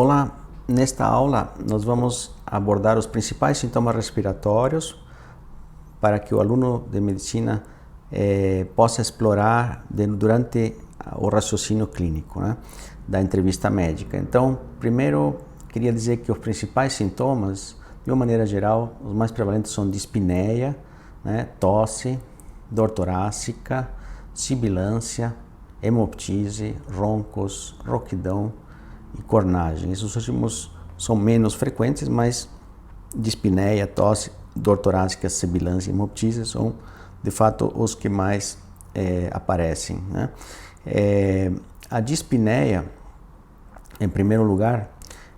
Olá, nesta aula nós vamos abordar os principais sintomas respiratórios para que o aluno de medicina possa explorar durante o raciocínio clínico, né, da entrevista médica. Então, primeiro, queria dizer que os principais sintomas, de uma maneira geral, os mais prevalentes são dispneia, né, tosse, dor torácica, sibilância, hemoptise, roncos, rouquidão e cornagem. Esses últimos são menos frequentes, mas dispneia, tosse, dor torácica, sibilância e hemoptise são de fato os que mais aparecem, né? A dispneia, em primeiro lugar,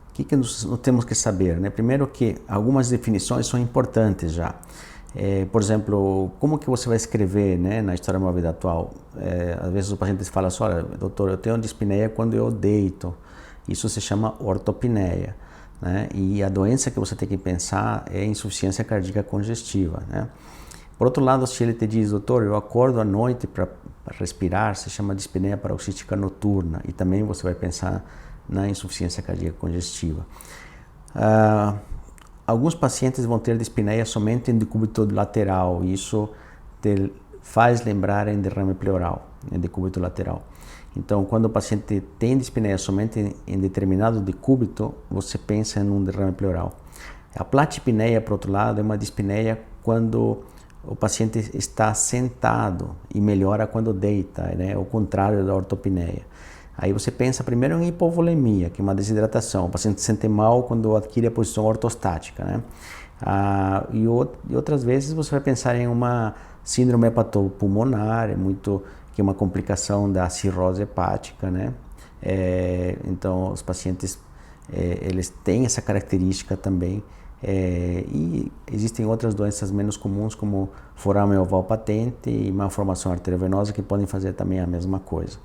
o que nós temos que saber, né? Primeiro que algumas definições são importantes já. Por exemplo, como que você vai escrever, né, na história de uma vida atual? Às vezes o paciente fala assim, olha, doutor, eu tenho dispneia quando eu deito. Isso se chama ortopneia, né? E a doença que você tem que pensar é insuficiência cardíaca congestiva, né? Por outro lado, se ele te diz, doutor, eu acordo à noite para respirar, se chama dispneia paroxística noturna, e também você vai pensar na insuficiência cardíaca congestiva. Alguns pacientes vão ter dispneia somente em decúbito lateral, e isso te faz lembrar em derrame pleural, em decúbito lateral. Então, quando o paciente tem dispneia somente em determinado decúbito, você pensa em um derrame pleural. A platipneia, por outro lado, é uma dispneia quando o paciente está sentado e melhora quando deita, né? Ao contrário da ortopneia. Aí você pensa primeiro em hipovolemia, que é uma desidratação. O paciente se sente mal quando adquire a posição ortostática, né? E outras vezes você vai pensar em uma síndrome hepatopulmonar, que é uma complicação da cirrose hepática, né? Então, os pacientes eles têm essa característica também. E existem outras doenças menos comuns, como forame oval patente e malformação arteriovenosa, que podem fazer também a mesma coisa.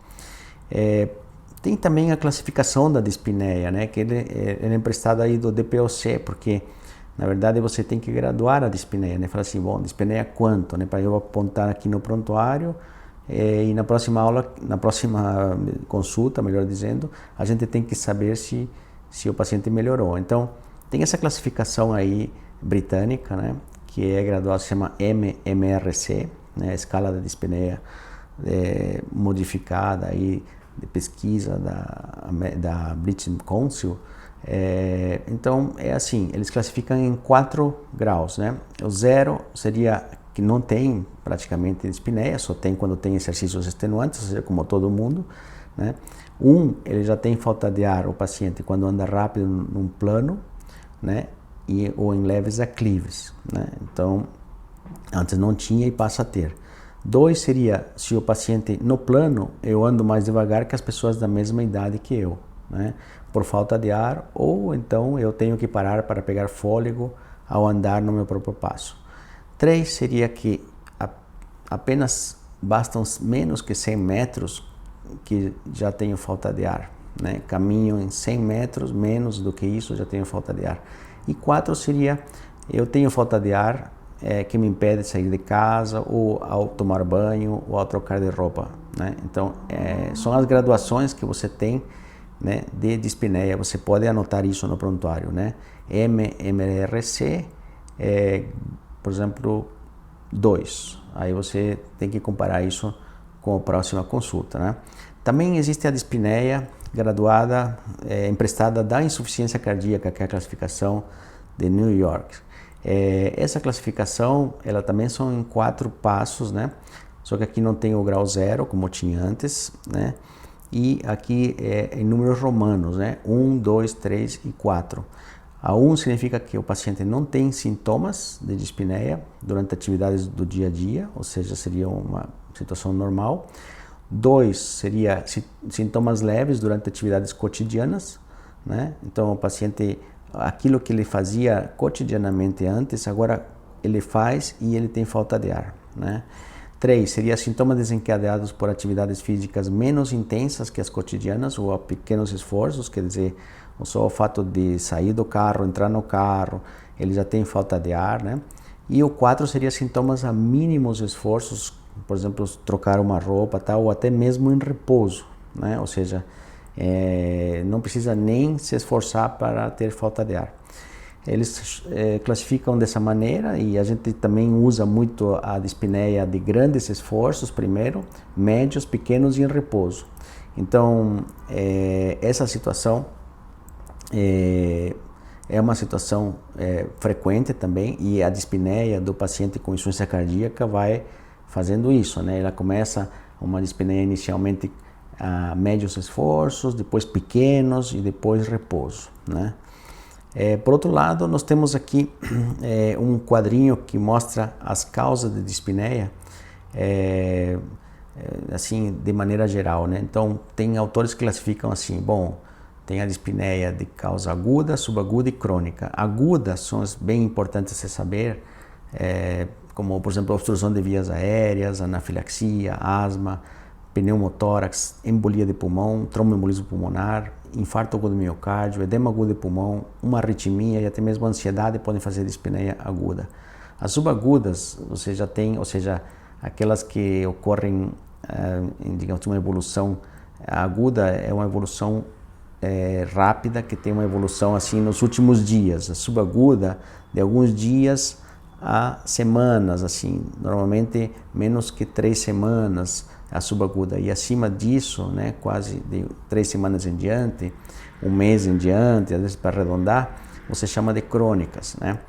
Tem também a classificação da dispneia, né? Que ele é emprestado aí do DPOC, porque na verdade você tem que graduar a dispneia, né? Fala assim, bom, dispneia quanto, né? Para eu apontar aqui no prontuário. E na próxima aula, na próxima consulta, melhor dizendo, a gente tem que saber se o paciente melhorou. Então, tem essa classificação aí britânica, né, que é graduada, se chama MMRC, né, a escala da dispneia modificada aí de pesquisa da British Council. Então, é assim, eles classificam em 4 graus, né? O 0 seria que não tem praticamente dispneia, só tem quando tem exercícios extenuantes, ou seja, como todo mundo, né? 1, ele já tem falta de ar, o paciente, quando anda rápido num plano, né? Ou em leves aclives, né? Então, antes não tinha e passa a ter. 2 seria se o paciente, no plano, eu ando mais devagar que as pessoas da mesma idade que eu, né? Por falta de ar, ou então eu tenho que parar para pegar fôlego ao andar no meu próprio passo. 3 seria que apenas bastam menos que 100 metros que já tenho falta de ar, né? Caminho em 100 metros, menos do que isso já tenho falta de ar. E 4 seria, eu tenho falta de ar que me impede de sair de casa, ou ao tomar banho, ou ao trocar de roupa, né? Então, são as graduações que você tem, né, de dispneia. Você pode anotar isso no prontuário, né? MMRC, por exemplo, 2. Aí você tem que comparar isso com a próxima consulta, né? Também existe a dispneia graduada, emprestada da insuficiência cardíaca, que é a classificação de New York. Essa classificação, ela também são em 4 passos, né? Só que aqui não tem o grau 0, como tinha antes, né? E aqui é em números romanos, né? 1, 2, 3 e 4. A 1 significa que o paciente não tem sintomas de dispneia durante atividades do dia a dia, ou seja, seria uma situação normal. 2 seria sintomas leves durante atividades cotidianas, né? Então, o paciente, aquilo que ele fazia cotidianamente antes, agora ele faz e ele tem falta de ar, né? 3 seria sintomas desencadeados por atividades físicas menos intensas que as cotidianas ou a pequenos esforços, quer dizer, só o fato de sair do carro, entrar no carro, ele já tem falta de ar, né? E o 4 seria sintomas a mínimos esforços, por exemplo, trocar uma roupa, tal, ou até mesmo em repouso, né? Ou seja, Não precisa nem se esforçar para ter falta de ar. Eles classificam dessa maneira, e a gente também usa muito a dispneia de grandes esforços primeiro, médios, pequenos e em repouso. Então, essa situação é uma situação frequente também, e a dispneia do paciente com insuficiência cardíaca vai fazendo isso, né? Ela começa uma dispneia inicialmente a médios esforços, depois pequenos e depois repouso, né? Por outro lado, nós temos aqui um quadrinho que mostra as causas de dispneia, assim, de maneira geral, né? Então, tem autores que classificam assim, bom, tem a dispneia de causa aguda, subaguda e crônica. Agudas são as bem importantes a se saber, como, por exemplo, obstrução de vias aéreas, anafilaxia, asma, pneumotórax, embolia de pulmão, tromboembolismo pulmonar, infarto agudo do miocárdio, edema agudo de pulmão, uma arritmia e até mesmo ansiedade podem fazer dispneia aguda. As subagudas, você já tem, ou seja, aquelas que ocorrem, digamos, uma evolução aguda, é uma evolução rápida, que tem uma evolução assim nos últimos dias. A subaguda, de alguns dias a semanas, assim, normalmente menos que 3 semanas a subaguda, e acima disso, né, quase de 3 semanas em diante, um mês em diante, às vezes para arredondar, você chama de crônicas, né?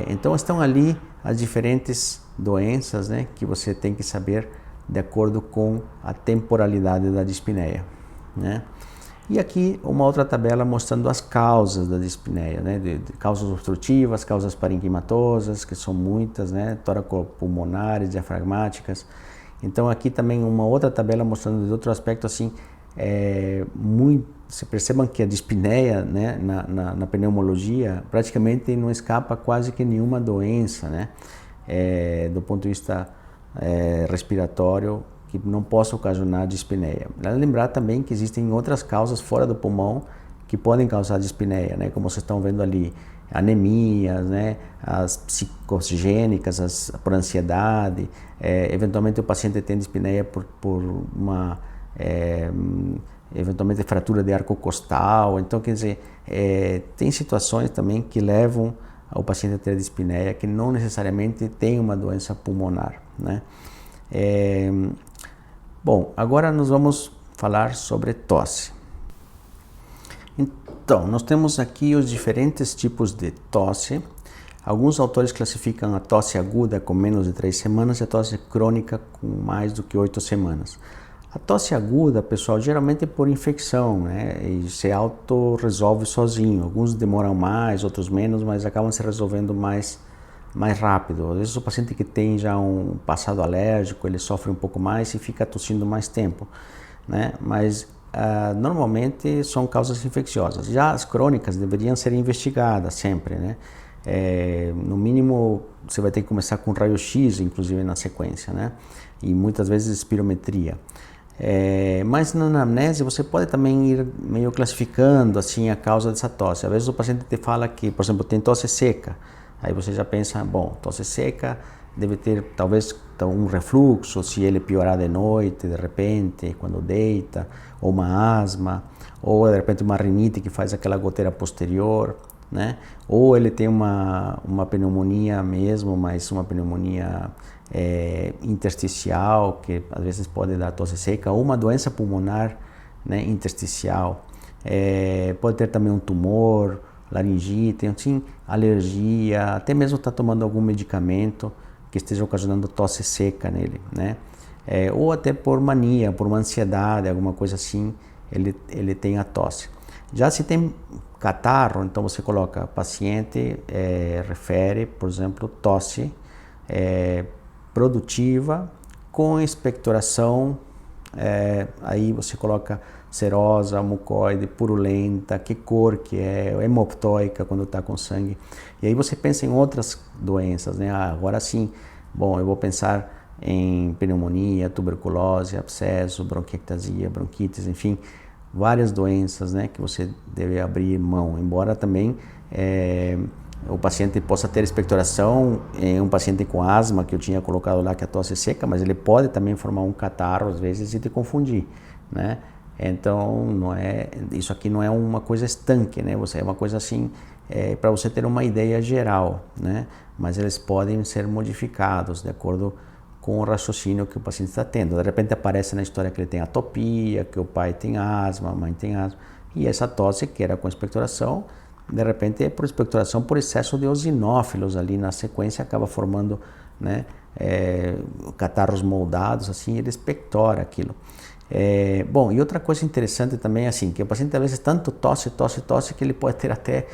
Então estão ali as diferentes doenças, né, que você tem que saber de acordo com a temporalidade da dispneia, né? E aqui uma outra tabela mostrando as causas da dispneia, né? De causas obstrutivas, causas parenquimatosas, que são muitas, né? Toracopulmonares, diafragmáticas. Então aqui também uma outra tabela mostrando de outro aspecto assim, você percebam que a dispneia, né, na pneumologia praticamente não escapa quase que nenhuma doença, né? Do ponto de vista respiratório, que não possa ocasionar dispneia. Lembrar também que existem outras causas fora do pulmão que podem causar dispneia, né? Como vocês estão vendo ali, anemias, né? As psicogênicas, por ansiedade, eventualmente o paciente tem dispneia por uma eventualmente fratura de arco costal. Então, quer dizer, tem situações também que levam o paciente a ter dispneia que não necessariamente tem uma doença pulmonar, né? Bom, agora nós vamos falar sobre tosse. Então, nós temos aqui os diferentes tipos de tosse. Alguns autores classificam a tosse aguda com menos de 3 semanas e a tosse crônica com mais do que 8 semanas. A tosse aguda, pessoal, geralmente é por infecção, né? E se auto-resolve sozinho. Alguns demoram mais, outros menos, mas acabam se resolvendo mais rápido. Às vezes o paciente que tem já um passado alérgico, ele sofre um pouco mais e fica tossindo mais tempo, né? Mas normalmente são causas infecciosas. Já as crônicas deveriam ser investigadas sempre, né? No mínimo você vai ter que começar com raio-x, inclusive na sequência, né? E muitas vezes espirometria. Mas na anamnese você pode também ir meio classificando assim a causa dessa tosse. Às vezes o paciente te fala que, por exemplo, tem tosse seca. Aí você já pensa, bom, tosse seca deve ter talvez um refluxo, se ele piorar de noite, de repente, quando deita, ou uma asma, ou de repente uma rinite que faz aquela goteira posterior, né? Ou ele tem uma pneumonia mesmo, mas uma pneumonia intersticial, que às vezes pode dar tosse seca, ou uma doença pulmonar, né, intersticial. Pode ter também um tumor, laringite, assim, alergia, até mesmo está tomando algum medicamento que esteja ocasionando tosse seca nele, né? Ou até por mania, por uma ansiedade, alguma coisa assim, ele tem a tosse. Já se tem catarro, então você coloca paciente, refere, por exemplo, tosse produtiva com expectoração, aí você coloca serosa, mucoide, purulenta, que cor que é, hemoptóica quando está com sangue. E aí você pensa em outras doenças, né? Agora sim, bom, eu vou pensar em pneumonia, tuberculose, abscesso, bronquiectasia, bronquites, enfim, várias doenças, né, que você deve abrir mão, embora também o paciente possa ter expectoração em um paciente com asma, que eu tinha colocado lá que a tosse é seca, mas ele pode também formar um catarro às vezes e te confundir, né? Então, isso aqui não é uma coisa estanque, né? É uma coisa assim, para você ter uma ideia geral, né? Mas eles podem ser modificados de acordo com o raciocínio que o paciente está tendo. De repente aparece na história que ele tem atopia, que o pai tem asma, a mãe tem asma, e essa tosse que era com expectoração, de repente é por expectoração por excesso de eosinófilos ali na sequência, acaba formando, né, catarros moldados, assim, ele expectora aquilo. Bom, e outra coisa interessante também é assim, que o paciente às vezes tanto tosse que ele pode ter até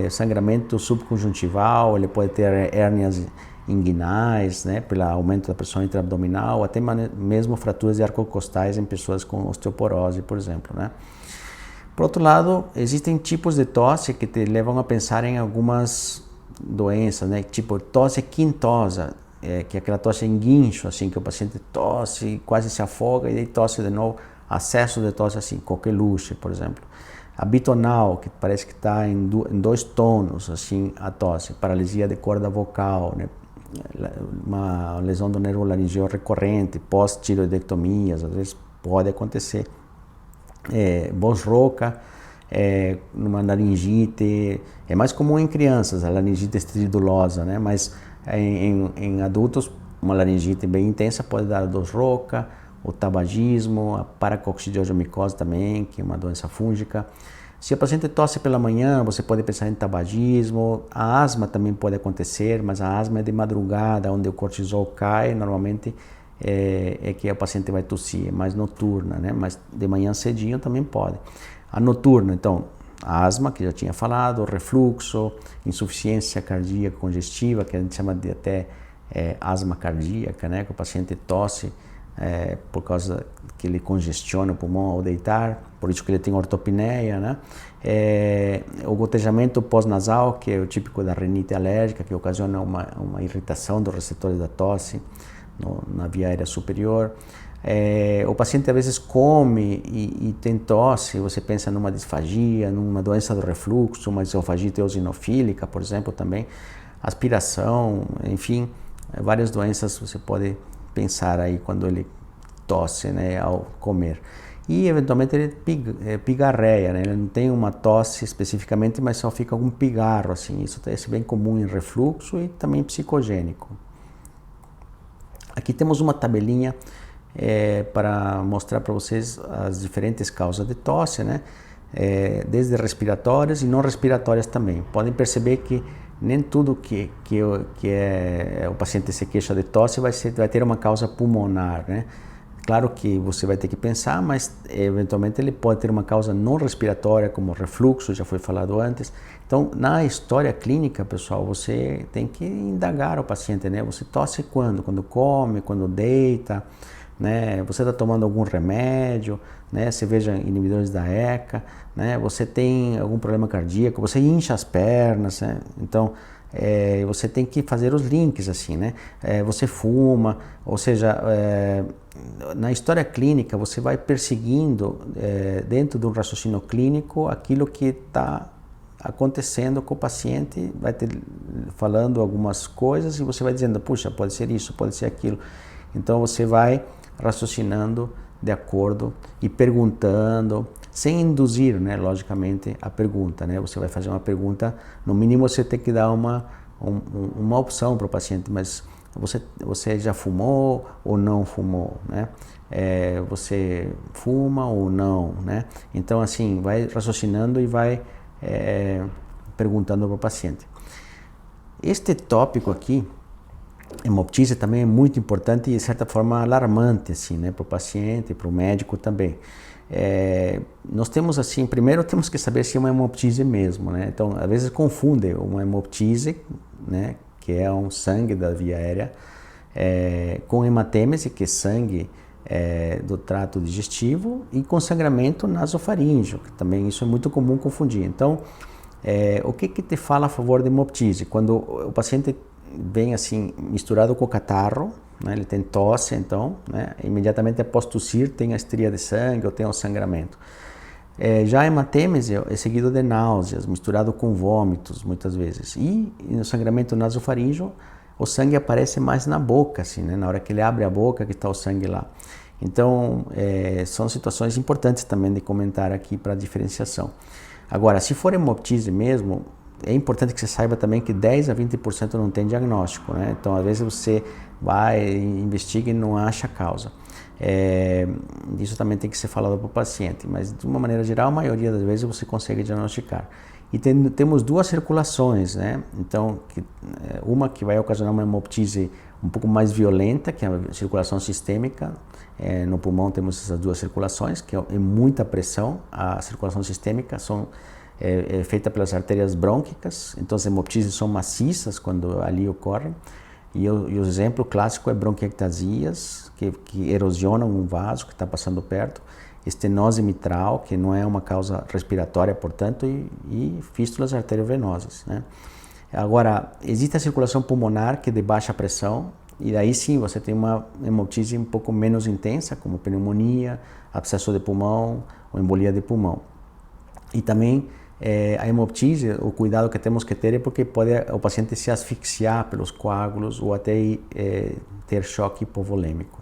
sangramento subconjuntival, ele pode ter hérnias inguinais, né, pelo aumento da pressão intraabdominal, até mesmo fraturas de arcocostais em pessoas com osteoporose, por exemplo, né. Por outro lado, existem tipos de tosse que te levam a pensar em algumas doenças, né, tipo tosse quintosa, que é aquela tosse em guincho, assim, que o paciente tosse, quase se afoga e daí tosse de novo, acesso de tosse assim, coqueluche, por exemplo. A bitonal, que parece que está em 2 tonos, assim, a tosse, paralisia de corda vocal, né, uma lesão do nervo laringeu recorrente, pós-tiroidectomias, às vezes pode acontecer. Voz rouca, numa laringite, é mais comum em crianças, a laringite estridulosa, né, mas em adultos, uma laringite bem intensa pode dar a voz rouca, o tabagismo, a paracoccidiomicose também, que é uma doença fúngica. Se o paciente tosse pela manhã, você pode pensar em tabagismo. A asma também pode acontecer, mas a asma é de madrugada, onde o cortisol cai, normalmente é que o paciente vai tossir, é mais noturna, né? Mas de manhã cedinho também pode. A noturna, então, a asma, que já tinha falado, refluxo, insuficiência cardíaca congestiva, que a gente chama de até asma cardíaca, né? Que o paciente tosse por causa que ele congestiona o pulmão ao deitar, por isso que ele tem ortopneia, né? O gotejamento pós-nasal, que é o típico da rinite alérgica, que ocasiona uma irritação dos receptores da tosse na via aérea superior. O paciente às vezes come e tem tosse, você pensa numa disfagia, numa doença do refluxo, uma esofagite eosinofílica, por exemplo, também, aspiração, enfim, várias doenças você pode pensar aí quando ele tosse, né, ao comer. E eventualmente ele pigarreia, né? Ele não tem uma tosse especificamente, mas só fica algum pigarro, assim. Isso é bem comum em refluxo e também psicogênico. Aqui temos uma tabelinha para mostrar para vocês as diferentes causas de tosse, né? Desde respiratórias e não respiratórias também. Podem perceber que nem tudo que o paciente se queixa de tosse vai ter uma causa pulmonar, né? Claro que você vai ter que pensar, mas eventualmente ele pode ter uma causa não respiratória, como refluxo, já foi falado antes. Então, na história clínica, pessoal, você tem que indagar o paciente, né? Você tosse quando? Quando come, quando deita, né? Você está tomando algum remédio, né? Você veja inibidores da ECA, né? Você tem algum problema cardíaco, você incha as pernas, né? Então, você tem que fazer os links assim, né? Você fuma, ou seja, na história clínica você vai perseguindo dentro de um raciocínio clínico aquilo que está acontecendo com o paciente, vai falando algumas coisas e você vai dizendo, puxa, pode ser isso, pode ser aquilo. Então você vai raciocinando de acordo e perguntando, sem induzir, né, logicamente, a pergunta, né? Você vai fazer uma pergunta, no mínimo você tem que dar uma opção para o paciente, mas você já fumou ou não fumou, né? Você fuma ou não, né? Então, assim, vai raciocinando e vai perguntando para o paciente. Este tópico aqui, hemoptise, também é muito importante e de certa forma alarmante, assim, né, para o paciente e para o médico também. Nós temos assim, primeiro temos que saber se é uma hemoptise mesmo, né? Então, às vezes confunde uma hemoptise, né, que é um sangue da via aérea, com hematêmese, que é sangue do trato digestivo, e com sangramento nasofaríngeo, que também isso é muito comum confundir. Então, o que te fala a favor da hemoptise? Quando o paciente vem assim misturado com catarro, né, ele tem tosse, então, né, imediatamente após tossir tem a estria de sangue ou tem o sangramento. Já a hematêmese é seguido de náuseas, misturado com vômitos, muitas vezes. E no sangramento nasofaríngeo, o sangue aparece mais na boca, assim, né, na hora que ele abre a boca que está o sangue lá. Então, são situações importantes também de comentar aqui para a diferenciação. Agora, se for hemoptise mesmo, é importante que você saiba também que 10 a 20% não tem diagnóstico, né? Então, às vezes você vai, investiga e não acha a causa. Isso também tem que ser falado para o paciente, mas de uma maneira geral, a maioria das vezes você consegue diagnosticar. E temos duas circulações, né? Então, uma que vai ocasionar uma hemoptise um pouco mais violenta, que é a circulação sistêmica. No pulmão temos essas duas circulações, que é muita pressão. A circulação sistêmica é feita pelas artérias brônquicas, então as hemoptises são maciças quando ali ocorrem. E o exemplo clássico é bronquiectasias, que erosionam um vaso que está passando perto, estenose mitral, que não é uma causa respiratória, portanto, e fístulas arteriovenosas, né? Agora, existe a circulação pulmonar, que é de baixa pressão, e daí sim você tem uma hemoptise um pouco menos intensa, como pneumonia, abscesso de pulmão ou embolia de pulmão. E também a hemoptise, o cuidado que temos que ter é porque pode o paciente se asfixiar pelos coágulos ou até ter choque hipovolêmico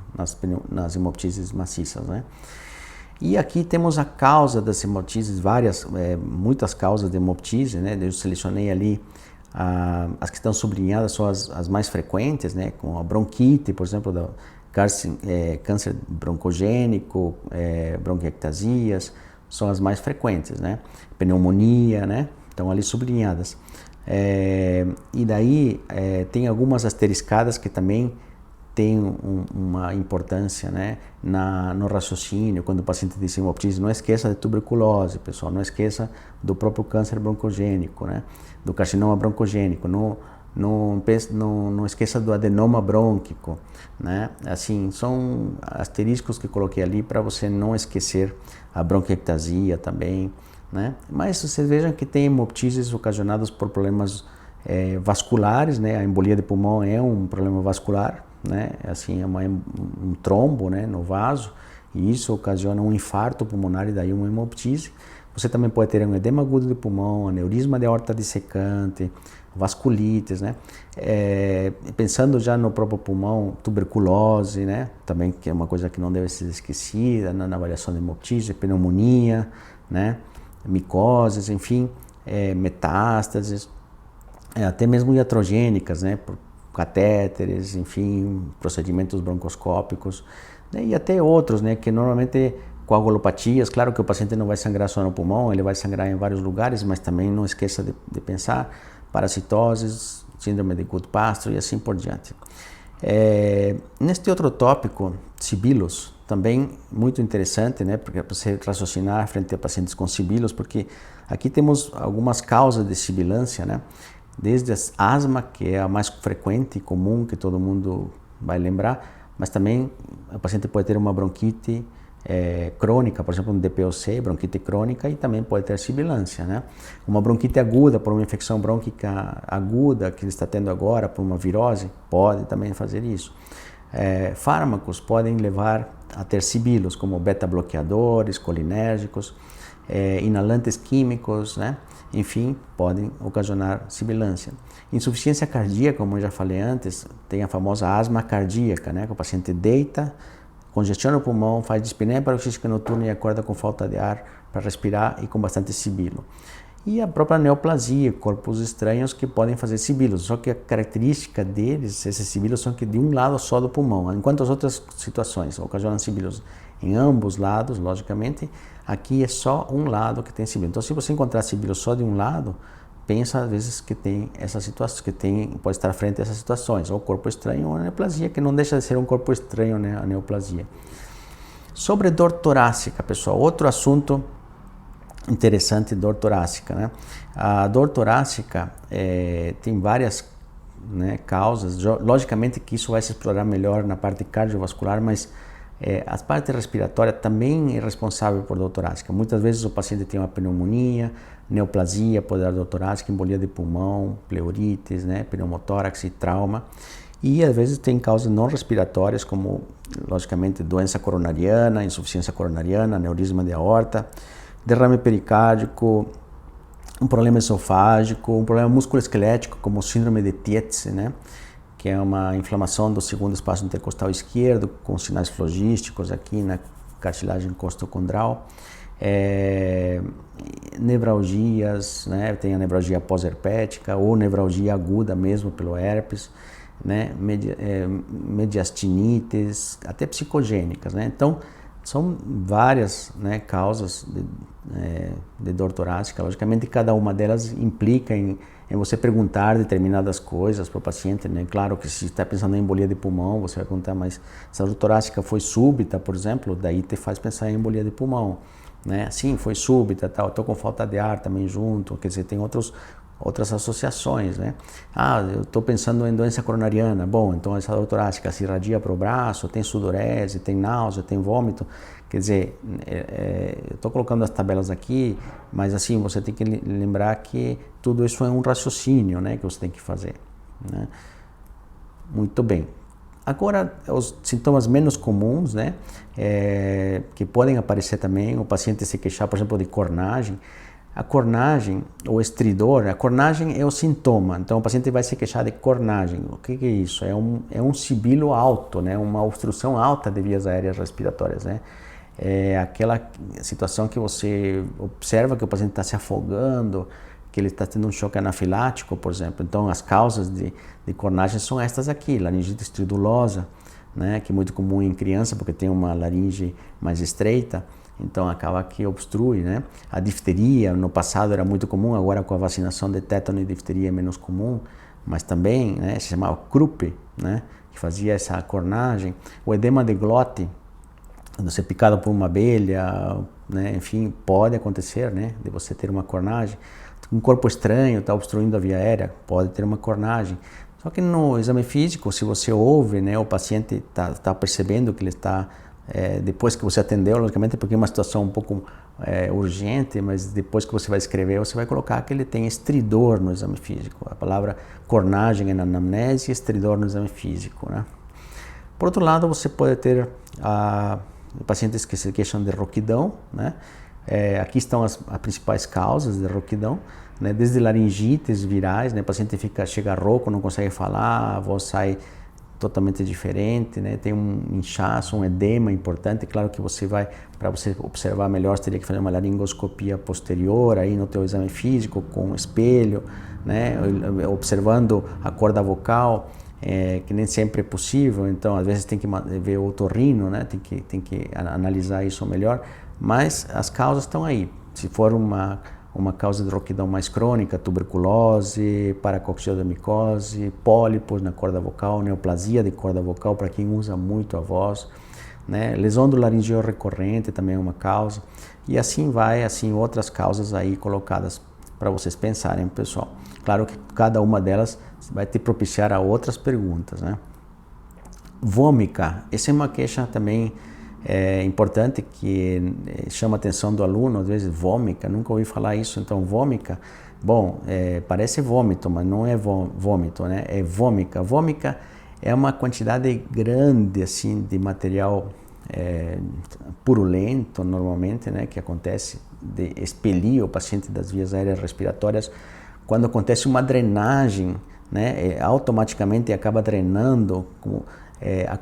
nas hemoptises maciças, né? E aqui temos a causa das hemoptises, muitas causas de hemoptise, né? Eu selecionei ali as que estão sublinhadas, são as mais frequentes, né? Com a bronquite, por exemplo, câncer broncogênico, bronquiectasias, são as mais frequentes, né? Pneumonia, né? Estão ali sublinhadas. E daí tem algumas asteriscadas que também têm uma importância, né? No raciocínio, quando o paciente diz hemoptise, não esqueça de tuberculose, pessoal, não esqueça do próprio câncer broncogênico, né? Do carcinoma broncogênico, não esqueça do adenoma brônquico, né? Assim, são asteriscos que coloquei ali para você não esquecer a bronquiectasia também, né? Mas vocês vejam que tem hemoptises ocasionadas por problemas vasculares, né? A embolia de pulmão é um problema vascular, né? Assim, é um trombo, né, no vaso, e isso ocasiona um infarto pulmonar e daí uma hemoptise. Você também pode ter um edema agudo de pulmão, aneurisma de aorta dissecante, vasculites, né? Pensando já no próprio pulmão, tuberculose, né? Também, que é uma coisa que não deve ser esquecida na avaliação de hemoptise, pneumonia, né? Micoses, enfim, metástases, até mesmo iatrogênicas, né? Por catéteres, enfim, procedimentos broncoscópicos, né? E até outros, né? Que normalmente coagulopatias, claro que o paciente não vai sangrar só no pulmão, ele vai sangrar em vários lugares, mas também não esqueça de pensar parasitoses, síndrome de Goodpasture e assim por diante. Neste outro tópico, sibilos, também muito interessante, né, porque você raciocinar frente a pacientes com sibilos, porque aqui temos algumas causas de sibilância, né, desde a asma, que é a mais frequente e comum, que todo mundo vai lembrar, mas também o paciente pode ter uma bronquite crônica, por exemplo, um DPOC, bronquite crônica, e também pode ter sibilância, né? Uma bronquite aguda, por uma infecção brônquica aguda que ele está tendo agora, por uma virose, pode também fazer isso. Fármacos podem levar a ter sibilos, como beta-bloqueadores, colinérgicos, inalantes químicos, né? Enfim, podem ocasionar sibilância. Insuficiência cardíaca, como eu já falei antes, tem a famosa asma cardíaca, né? Que o paciente deita, congestiona o pulmão, faz dispneia paroxística noturna e acorda com falta de ar para respirar e com bastante sibilo. E a própria neoplasia, corpos estranhos que podem fazer sibilos, só que a característica deles, esses sibilos, são que de um lado só do pulmão, enquanto as outras situações ocasionam sibilos em ambos lados, logicamente, aqui é só um lado que tem sibilo. Então, se você encontrar sibilo só de um lado, pensa às vezes que tem essas situações, pode estar frente a essas situações, ou corpo estranho ou a neoplasia, que não deixa de ser um corpo estranho, né, a neoplasia. Sobre dor torácica, pessoal, outro assunto interessante, dor torácica, né? A dor torácica tem várias, né, causas, logicamente que isso vai se explorar melhor na parte cardiovascular, mas a parte respiratória também é responsável por dor torácica. Muitas vezes o paciente tem uma pneumonia, neoplasia, pode dar dor torácica, embolia de pulmão, pleurites, né, pneumotórax e trauma. E às vezes tem causas não respiratórias, como logicamente doença coronariana, insuficiência coronariana, aneurisma de aorta, derrame pericárdico, um problema esofágico, um problema musculoesquelético, como síndrome de Tietze, né? que é uma inflamação do segundo espaço intercostal esquerdo, com sinais flogísticos aqui na cartilagem costocondral. Nevralgias, né? Tem a nevralgia pós-herpética ou nevralgia aguda mesmo pelo herpes, né? Mediastinites, até psicogênicas, né? Então, são várias, né, causas de dor torácica. Logicamente, cada uma delas implica em você perguntar determinadas coisas para o paciente, né? Claro que se está pensando em embolia de pulmão, você vai perguntar, mas se a dor torácica foi súbita, por exemplo, daí te faz pensar em embolia de pulmão, né? Sim, foi súbita, tal, estou com falta de ar também junto, quer dizer, tem outras associações, né? Eu estou pensando em doença coronariana. Bom, então essa dor torácica se irradia para o braço, tem sudorese, tem náusea, tem vômito. Quer dizer, eu estou colocando as tabelas aqui, mas assim, você tem que lembrar que tudo isso é um raciocínio, né, que você tem que fazer, né? Muito bem. Agora, os sintomas menos comuns, né, que podem aparecer também, o paciente se queixar, por exemplo, de cornagem. A cornagem, ou estridor, a cornagem é o sintoma, então o paciente vai se queixar de cornagem. O que é isso? É um sibilo alto, né? Uma obstrução alta de vias aéreas respiratórias, né? É aquela situação que você observa que o paciente está se afogando, que ele está tendo um choque anafilático, por exemplo. Então as causas de cornagem são estas aqui: laringite estridulosa, né? Que é muito comum em criança porque tem uma laringe mais estreita. Então acaba que obstrui, né? A difteria no passado era muito comum, agora com a vacinação de tétano e difteria é menos comum, mas também, né, se chamava Krupp, né, que fazia essa cornagem. O edema de glote, quando você é picado por uma abelha, né, enfim, pode acontecer, né, de você ter uma cornagem. Um corpo estranho está obstruindo a via aérea, pode ter uma cornagem. Só que no exame físico, se você ouve, né, o paciente está percebendo que ele está depois que você atendeu, logicamente, porque é uma situação um pouco urgente, mas depois que você vai escrever, você vai colocar que ele tem estridor no exame físico. A palavra cornagem é na anamnese e estridor no exame físico, né? Por outro lado, você pode ter pacientes que se queixam de rouquidão, né? Aqui estão as principais causas de rouquidão, né? Desde laringites virais, né? O paciente chega rouco, não consegue falar, a voz sai totalmente diferente, né? Tem um inchaço, um edema importante. Claro que para você observar melhor, você teria que fazer uma laringoscopia posterior aí no teu exame físico com espelho, né? Observando a corda vocal, que nem sempre é possível. Então, às vezes tem que ver o otorrino, né? Tem que analisar isso melhor. Mas as causas estão aí. Se for uma causa de rouquidão mais crônica, tuberculose, paracoccidomicose, pólipos na corda vocal, neoplasia de corda vocal para quem usa muito a voz, né? Lesão do laringeu recorrente também é uma causa, e assim vai, assim outras causas aí colocadas para vocês pensarem, pessoal. Claro que cada uma delas vai te propiciar a outras perguntas, né? Vômica, essa é uma queixa também importante que chama a atenção do aluno, às vezes vômica, nunca ouvi falar isso. Então vômica, bom, parece vômito, mas não é vômito, né? É vômica. Vômica é uma quantidade grande assim de material purulento normalmente, né, que acontece de expelir o paciente das vias aéreas respiratórias quando acontece uma drenagem, né? Automaticamente acaba drenando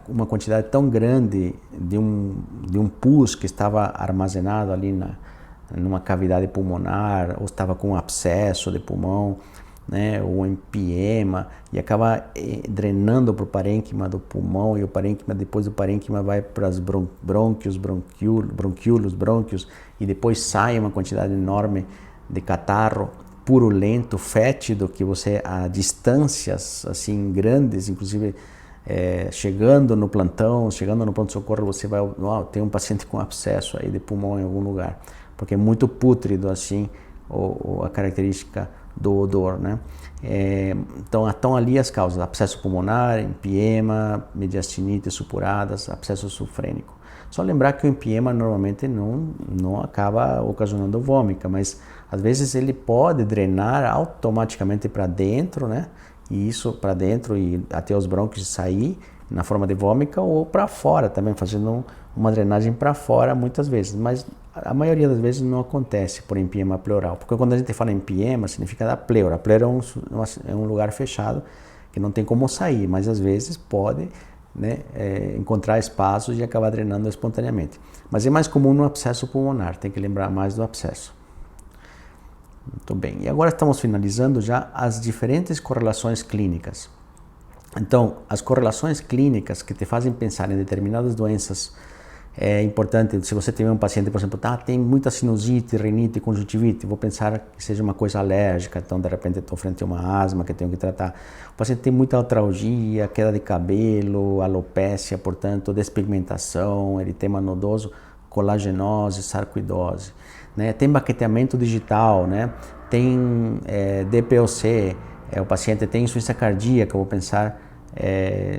uma quantidade tão grande de um pus que estava armazenado ali numa cavidade pulmonar, ou estava com um abscesso de pulmão, né, ou empiema, e acaba drenando para o parênquima do pulmão, e o parênquima, depois do parênquima vai para os brônquios, brônquios, e depois sai uma quantidade enorme de catarro purulento, fétido, que você a distâncias assim grandes, inclusive chegando no plantão, chegando no pronto-socorro, você vai, tem um paciente com abscesso aí de pulmão em algum lugar, porque é muito pútrido assim a característica do odor, né? Então estão ali as causas: abscesso pulmonar, empiema, mediastinite supuradas, abscesso sulfrênico. Só lembrar que o empiema normalmente não acaba ocasionando vômica, mas às vezes ele pode drenar automaticamente para dentro, né? E isso para dentro e até os brônquios sair na forma de vômica, ou para fora também, fazendo uma drenagem para fora muitas vezes, mas a maioria das vezes não acontece por empiema pleural, porque quando a gente fala empiema significa da pleura. A pleura é um lugar fechado que não tem como sair, mas às vezes pode, né, encontrar espaços e acabar drenando espontaneamente. Mas é mais comum no abscesso pulmonar, tem que lembrar mais do abscesso. Muito bem, e agora estamos finalizando já as diferentes correlações clínicas. Então, as correlações clínicas que te fazem pensar em determinadas doenças é importante. Se você tiver um paciente, por exemplo, tem muita sinusite, rinite, conjuntivite, vou pensar que seja uma coisa alérgica, então de repente estou frente a uma asma que tenho que tratar. O paciente tem muita artralgia, queda de cabelo, alopécia, portanto, despigmentação, eritema nodoso, colagenose, sarcoidose, né? Tem baqueteamento digital, né? Tem DPOC, o paciente tem insuficiência cardíaca, vou pensar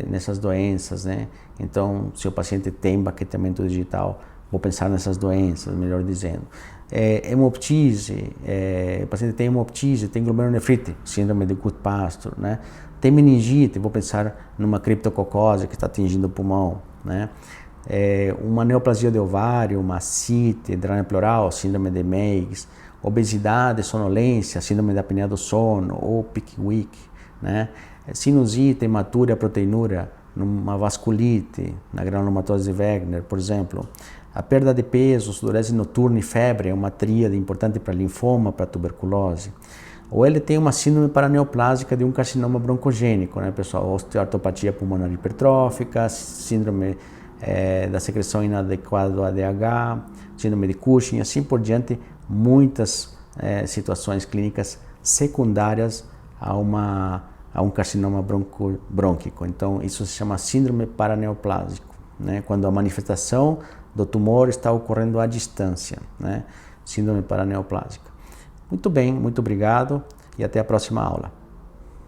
nessas doenças, né? Então, se o paciente tem baqueteamento digital, vou pensar nessas doenças, melhor dizendo. Hemoptise, o paciente tem hemoptise, tem glomerulonefrite, síndrome de Goodpasture, né? Tem meningite, vou pensar numa criptococose que está atingindo o pulmão, né? Uma neoplasia de ovário, uma CIT, drânia pleural, síndrome de Meigs, obesidade, sonolência, síndrome da apneia do sono ou Pickwick, né? Sinusite, hematúria, proteinúria, numa vasculite, na granulomatose de Wegener, por exemplo. A perda de peso, sudorese noturna e febre é uma tríade importante para linfoma, para tuberculose. Ou ele tem uma síndrome paraneoplásica de um carcinoma broncogênico, né, pessoal? Osteoartropatia pulmonar hipertrófica, síndrome da secreção inadequada do ADH, síndrome de Cushing, assim por diante, muitas situações clínicas secundárias a um carcinoma brônquico. Então, isso se chama síndrome paraneoplásico, né? Quando a manifestação do tumor está ocorrendo à distância, né? Síndrome paraneoplásica. Muito bem, muito obrigado e até a próxima aula.